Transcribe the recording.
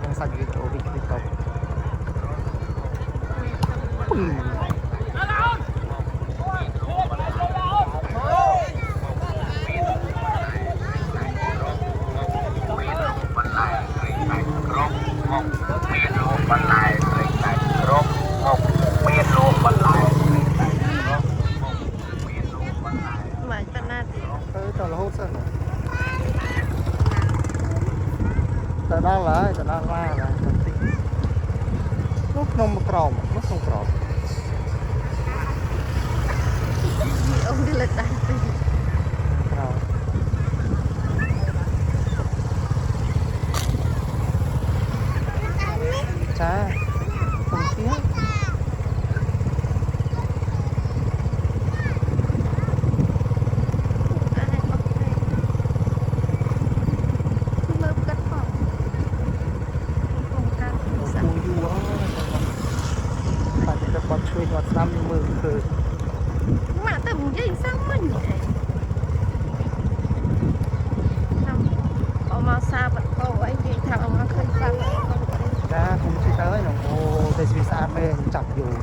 ក្នុងសាច់វីដេអូវីដេអូទៅរហូតសិនទៅដល់ហើយទៅដល់ឡាហើយនោះក្នុងក្រមនោះក្នុងក្រមអូនលើកដៃទៅក្រមចាខ្ញុំជឿគាត់ជួយគាត់ស្ដាំមើលឃើញមកទៅនិយាយសាំមិញអមមកសាបតោអីនិយាយថាអមមកឃើញសាំចាខ្ញុំជិះទៅហើយអូតែស្វាស្អាតមែនចាប់យូរ